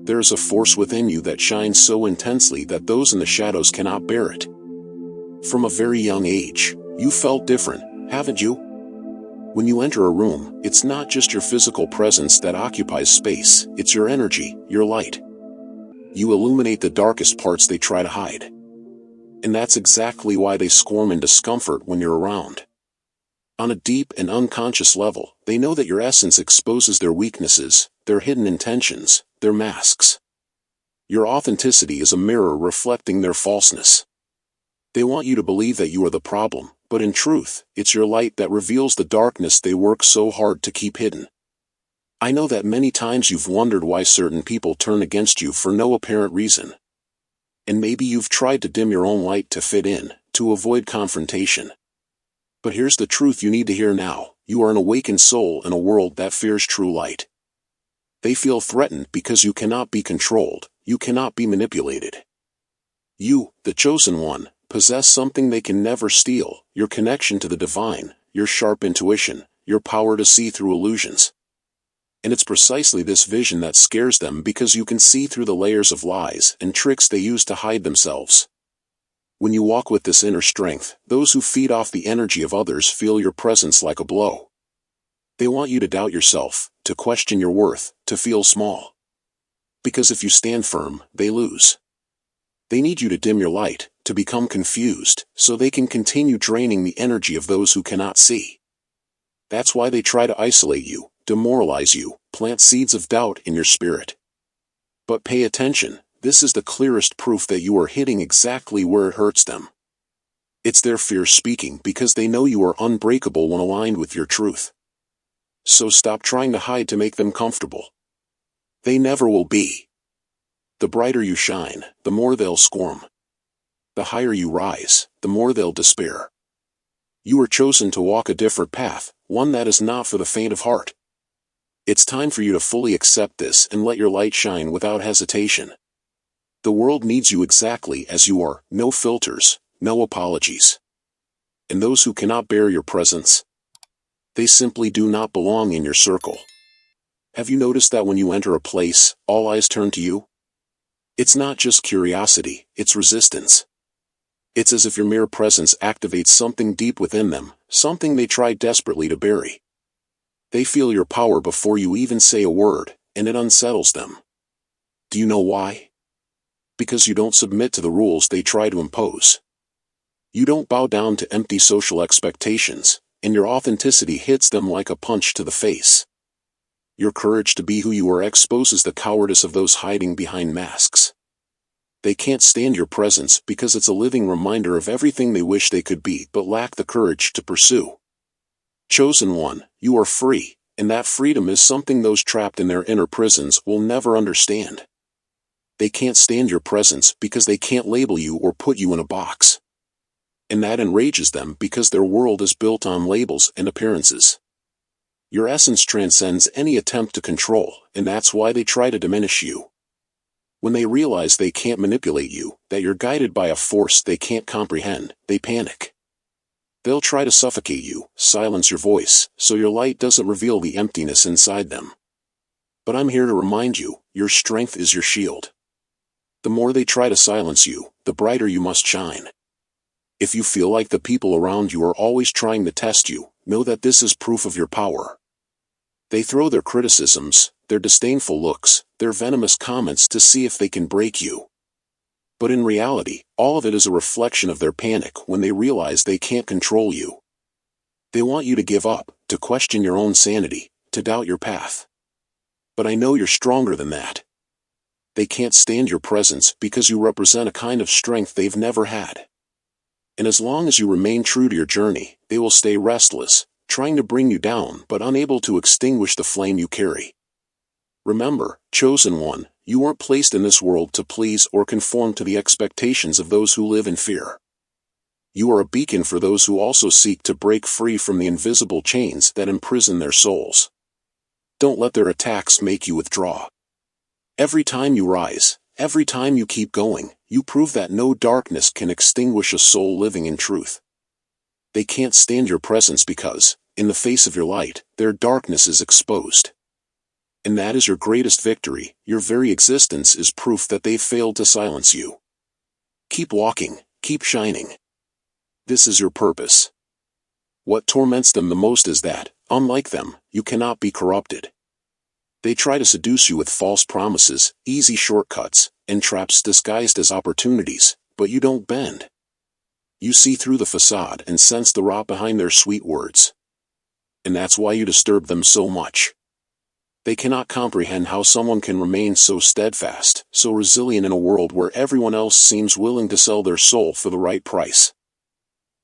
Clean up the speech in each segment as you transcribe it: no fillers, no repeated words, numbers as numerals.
There is a force within you that shines so intensely that those in the shadows cannot bear it. From a very young age, you felt different, haven't you? When you enter a room, it's not just your physical presence that occupies space, it's your energy, your light. You illuminate the darkest parts they try to hide. And that's exactly why they squirm in discomfort when you're around. On a deep and unconscious level, they know that your essence exposes their weaknesses, their hidden intentions, their masks. Your authenticity is a mirror reflecting their falseness. They want you to believe that you are the problem, but in truth, it's your light that reveals the darkness they work so hard to keep hidden. I know that many times you've wondered why certain people turn against you for no apparent reason. And maybe you've tried to dim your own light to fit in, to avoid confrontation. But here's the truth you need to hear now: you are an awakened soul in a world that fears true light. They feel threatened because you cannot be controlled, you cannot be manipulated. You, the chosen one, possess something they can never steal: your connection to the divine, your sharp intuition, your power to see through illusions. And it's precisely this vision that scares them, because you can see through the layers of lies and tricks they use to hide themselves. When you walk with this inner strength, those who feed off the energy of others feel your presence like a blow. They want you to doubt yourself, to question your worth, to feel small. Because if you stand firm, they lose. They need you to dim your light, to become confused, so they can continue draining the energy of those who cannot see. That's why they try to isolate you, demoralize you, plant seeds of doubt in your spirit. But pay attention, this is the clearest proof that you are hitting exactly where it hurts them. It's their fear speaking, because they know you are unbreakable when aligned with your truth. So stop trying to hide to make them comfortable. They never will be. The brighter you shine, the more they'll squirm. The higher you rise, the more they'll despair. You are chosen to walk a different path, one that is not for the faint of heart. It's time for you to fully accept this and let your light shine without hesitation. The world needs you exactly as you are, no filters, no apologies. And those who cannot bear your presence, they simply do not belong in your circle. Have you noticed that when you enter a place, all eyes turn to you? It's not just curiosity, it's resistance. It's as if your mere presence activates something deep within them, something they try desperately to bury. They feel your power before you even say a word, and it unsettles them. Do you know why? Because you don't submit to the rules they try to impose. You don't bow down to empty social expectations, and your authenticity hits them like a punch to the face. Your courage to be who you are exposes the cowardice of those hiding behind masks. They can't stand your presence because it's a living reminder of everything they wish they could be but lack the courage to pursue. Chosen one, you are free, and that freedom is something those trapped in their inner prisons will never understand. They can't stand your presence because they can't label you or put you in a box. And that enrages them because their world is built on labels and appearances. Your essence transcends any attempt to control, and that's why they try to diminish you. When they realize they can't manipulate you, that you're guided by a force they can't comprehend, they panic. They'll try to suffocate you, silence your voice, so your light doesn't reveal the emptiness inside them. But I'm here to remind you, your strength is your shield. The more they try to silence you, the brighter you must shine. If you feel like the people around you are always trying to test you, know that this is proof of your power. They throw their criticisms, their disdainful looks, their venomous comments to see if they can break you. But in reality, all of it is a reflection of their panic when they realize they can't control you. They want you to give up, to question your own sanity, to doubt your path. But I know you're stronger than that. They can't stand your presence because you represent a kind of strength they've never had. And as long as you remain true to your journey, they will stay restless, trying to bring you down but unable to extinguish the flame you carry. Remember, chosen one, you weren't placed in this world to please or conform to the expectations of those who live in fear. You are a beacon for those who also seek to break free from the invisible chains that imprison their souls. Don't let their attacks make you withdraw. Every time you rise, every time you keep going, you prove that no darkness can extinguish a soul living in truth. They can't stand your presence because, in the face of your light, their darkness is exposed. And that is your greatest victory. Your very existence is proof that they failed to silence you. Keep walking, keep shining. This is your purpose. What torments them the most is that, unlike them, you cannot be corrupted. They try to seduce you with false promises, easy shortcuts, and traps disguised as opportunities, but you don't bend. You see through the facade and sense the rot behind their sweet words. And that's why you disturb them so much. They cannot comprehend how someone can remain so steadfast, so resilient in a world where everyone else seems willing to sell their soul for the right price.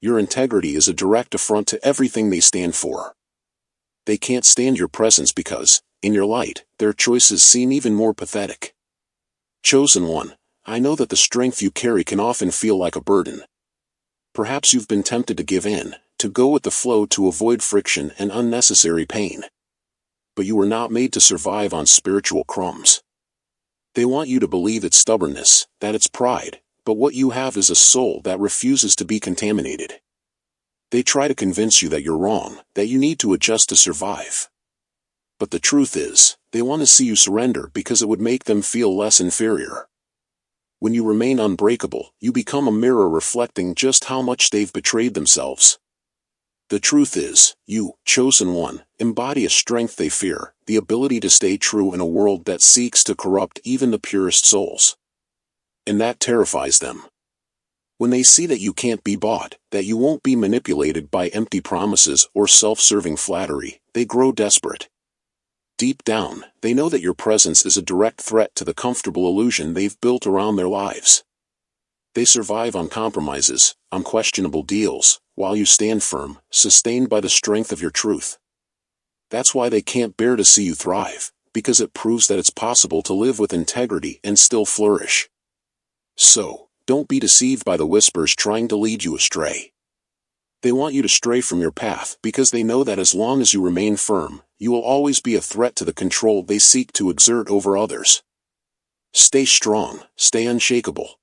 Your integrity is a direct affront to everything they stand for. They can't stand your presence because, in your light, their choices seem even more pathetic. Chosen one, I know that the strength you carry can often feel like a burden. Perhaps you've been tempted to give in, to go with the flow to avoid friction and unnecessary pain. But you were not made to survive on spiritual crumbs. They want you to believe it's stubbornness, that it's pride, but what you have is a soul that refuses to be contaminated. They try to convince you that you're wrong, that you need to adjust to survive. But the truth is, they want to see you surrender because it would make them feel less inferior. When you remain unbreakable, you become a mirror reflecting just how much they've betrayed themselves. The truth is, you, chosen one, embody a strength they fear, the ability to stay true in a world that seeks to corrupt even the purest souls. And that terrifies them. When they see that you can't be bought, that you won't be manipulated by empty promises or self-serving flattery, they grow desperate. Deep down, they know that your presence is a direct threat to the comfortable illusion they've built around their lives. They survive on compromises, on questionable deals, while you stand firm, sustained by the strength of your truth. That's why they can't bear to see you thrive, because it proves that it's possible to live with integrity and still flourish. So, don't be deceived by the whispers trying to lead you astray. They want you to stray from your path because they know that as long as you remain firm, you will always be a threat to the control they seek to exert over others. Stay strong, stay unshakable.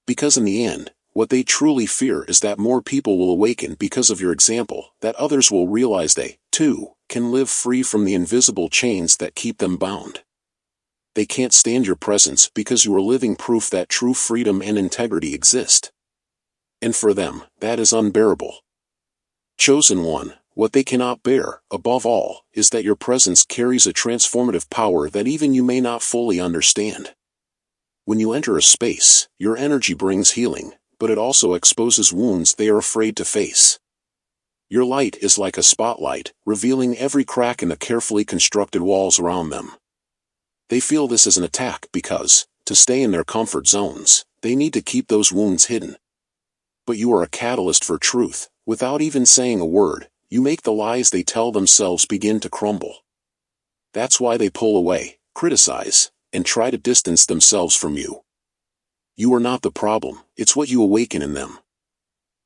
Because in the end, what they truly fear is that more people will awaken because of your example, that others will realize they, too, can live free from the invisible chains that keep them bound. They can't stand your presence because you are living proof that true freedom and integrity exist. And for them, that is unbearable. Chosen one, what they cannot bear, above all, is that your presence carries a transformative power that even you may not fully understand. When you enter a space, your energy brings healing, but it also exposes wounds they are afraid to face. Your light is like a spotlight, revealing every crack in the carefully constructed walls around them. They feel this as an attack because, to stay in their comfort zones, they need to keep those wounds hidden. But you are a catalyst for truth. Without even saying a word, you make the lies they tell themselves begin to crumble. That's why they pull away, criticize, and try to distance themselves from you. You are not the problem, it's what you awaken in them.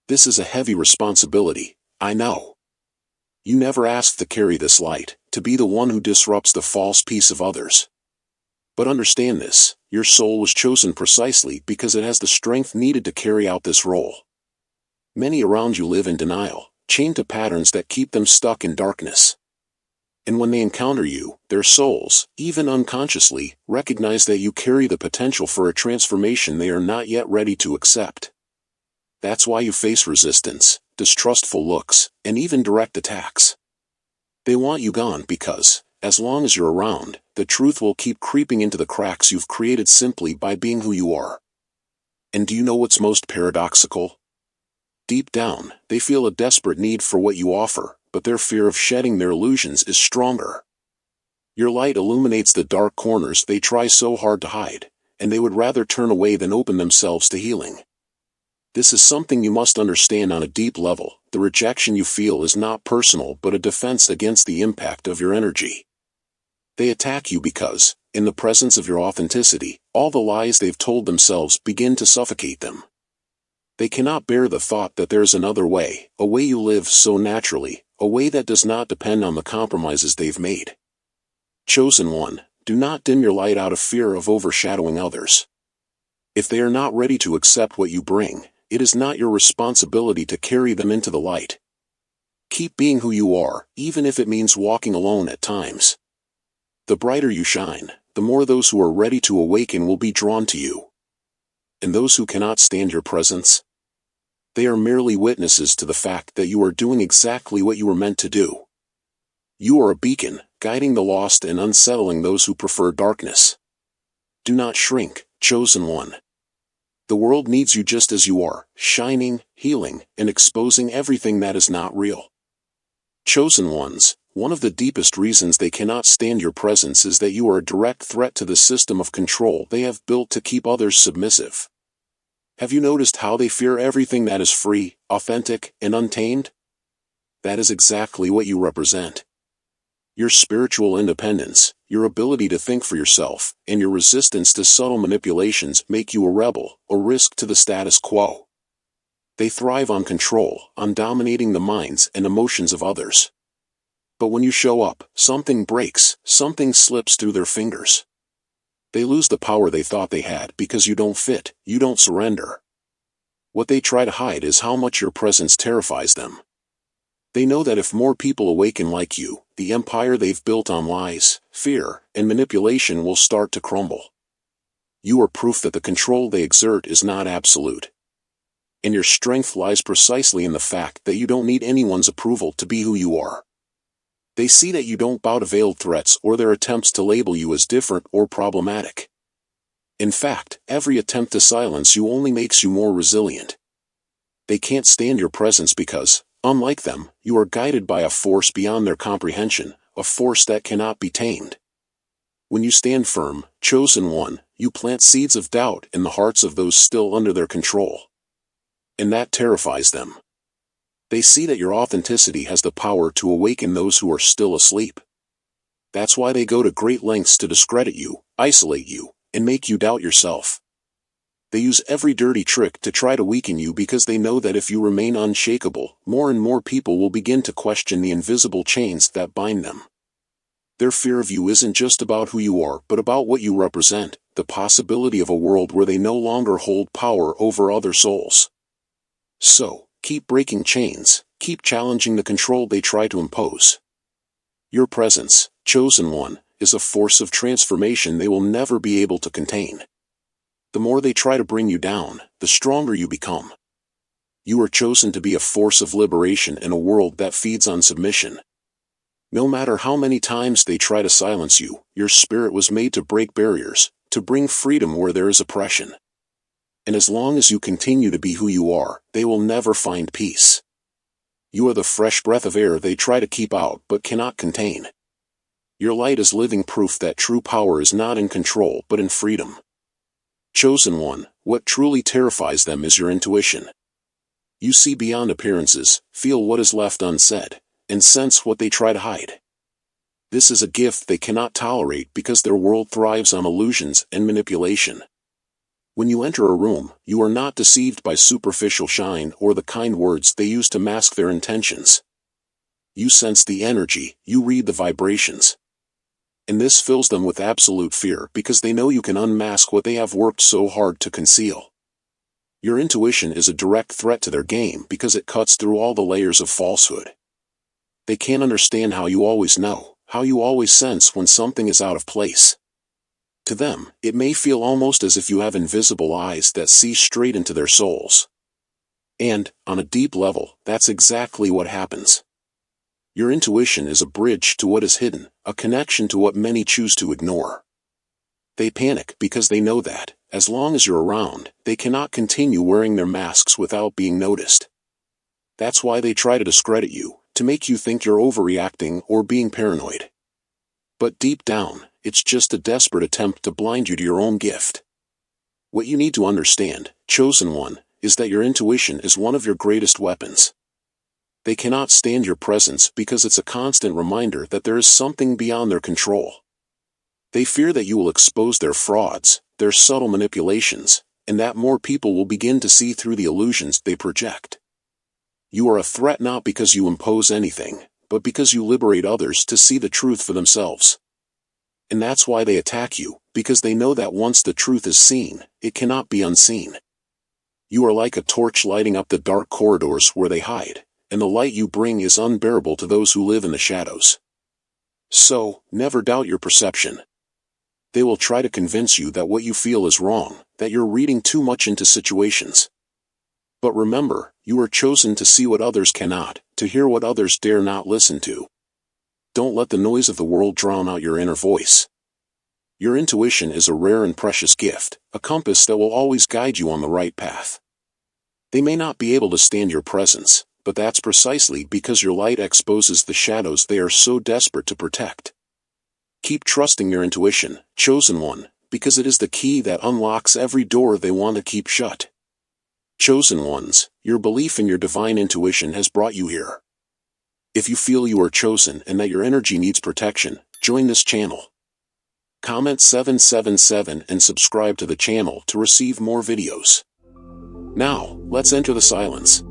This is a heavy responsibility, I know. You never asked to carry this light, to be the one who disrupts the false peace of others. But understand this, your soul was chosen precisely because it has the strength needed to carry out this role. Many around you live in denial, chained to patterns that keep them stuck in darkness. And when they encounter you, their souls, even unconsciously, recognize that you carry the potential for a transformation they are not yet ready to accept. That's why you face resistance, distrustful looks, and even direct attacks. They want you gone because, as long as you're around, the truth will keep creeping into the cracks you've created simply by being who you are. And do you know what's most paradoxical? Deep down, they feel a desperate need for what you offer, but their fear of shedding their illusions is stronger. Your light illuminates the dark corners they try so hard to hide, and they would rather turn away than open themselves to healing. This is something you must understand on a deep level. The rejection you feel is not personal but a defense against the impact of your energy. They attack you because, in the presence of your authenticity, all the lies they've told themselves begin to suffocate them. They cannot bear the thought that there's another way, a way you live so naturally, a way that does not depend on the compromises they've made. Chosen one, do not dim your light out of fear of overshadowing others. If they are not ready to accept what you bring, it is not your responsibility to carry them into the light. Keep being who you are, even if it means walking alone at times. The brighter you shine, the more those who are ready to awaken will be drawn to you. And those who cannot stand your presence? They are merely witnesses to the fact that you are doing exactly what you were meant to do. You are a beacon, guiding the lost and unsettling those who prefer darkness. Do not shrink, chosen one. The world needs you just as you are, shining, healing, and exposing everything that is not real. Chosen ones, one of the deepest reasons they cannot stand your presence is that you are a direct threat to the system of control they have built to keep others submissive. Have you noticed how they fear everything that is free, authentic, and untamed? That is exactly what you represent. Your spiritual independence, your ability to think for yourself, and your resistance to subtle manipulations make you a rebel, a risk to the status quo. They thrive on control, on dominating the minds and emotions of others. But when you show up, something breaks, something slips through their fingers. They lose the power they thought they had because you don't fit, you don't surrender. What they try to hide is how much your presence terrifies them. They know that if more people awaken like you, the empire they've built on lies, fear, and manipulation will start to crumble. You are proof that the control they exert is not absolute. And your strength lies precisely in the fact that you don't need anyone's approval to be who you are. They see that you don't bow to veiled threats or their attempts to label you as different or problematic. In fact, every attempt to silence you only makes you more resilient. They can't stand your presence because, unlike them, you are guided by a force beyond their comprehension, a force that cannot be tamed. When you stand firm, chosen one, you plant seeds of doubt in the hearts of those still under their control. And that terrifies them. They see that your authenticity has the power to awaken those who are still asleep. That's why they go to great lengths to discredit you, isolate you, and make you doubt yourself. They use every dirty trick to try to weaken you because they know that if you remain unshakable, more and more people will begin to question the invisible chains that bind them. Their fear of you isn't just about who you are but about what you represent, the possibility of a world where they no longer hold power over other souls. So, keep breaking chains, keep challenging the control they try to impose. Your presence, chosen one, is a force of transformation they will never be able to contain. The more they try to bring you down, the stronger you become. You are chosen to be a force of liberation in a world that feeds on submission. No matter how many times they try to silence you, your spirit was made to break barriers, to bring freedom where there is oppression. And as long as you continue to be who you are, they will never find peace. You are the fresh breath of air they try to keep out but cannot contain. Your light is living proof that true power is not in control but in freedom. Chosen one, what truly terrifies them is your intuition. You see beyond appearances, feel what is left unsaid, and sense what they try to hide. This is a gift they cannot tolerate because their world thrives on illusions and manipulation. When you enter a room, you are not deceived by superficial shine or the kind words they use to mask their intentions. You sense the energy, you read the vibrations. And this fills them with absolute fear because they know you can unmask what they have worked so hard to conceal. Your intuition is a direct threat to their game because it cuts through all the layers of falsehood. They can't understand how you always know, how you always sense when something is out of place. To them, it may feel almost as if you have invisible eyes that see straight into their souls. And, on a deep level, that's exactly what happens. Your intuition is a bridge to what is hidden, a connection to what many choose to ignore. They panic because they know that, as long as you're around, they cannot continue wearing their masks without being noticed. That's why they try to discredit you, to make you think you're overreacting or being paranoid. But deep down, it's just a desperate attempt to blind you to your own gift. What you need to understand, chosen one, is that your intuition is one of your greatest weapons. They cannot stand your presence because it's a constant reminder that there is something beyond their control. They fear that you will expose their frauds, their subtle manipulations, and that more people will begin to see through the illusions they project. You are a threat not because you impose anything, but because you liberate others to see the truth for themselves. And that's why they attack you, because they know that once the truth is seen, it cannot be unseen. You are like a torch lighting up the dark corridors where they hide, and the light you bring is unbearable to those who live in the shadows. So, never doubt your perception. They will try to convince you that what you feel is wrong, that you're reading too much into situations. But remember, you are chosen to see what others cannot, to hear what others dare not listen to. Don't let the noise of the world drown out your inner voice. Your intuition is a rare and precious gift, a compass that will always guide you on the right path. They may not be able to stand your presence, but that's precisely because your light exposes the shadows they are so desperate to protect. Keep trusting your intuition, chosen one, because it is the key that unlocks every door they want to keep shut. Chosen ones, your belief in your divine intuition has brought you here. If you feel you are chosen and that your energy needs protection, join this channel. Comment 777 and subscribe to the channel to receive more videos. Now, let's enter the silence.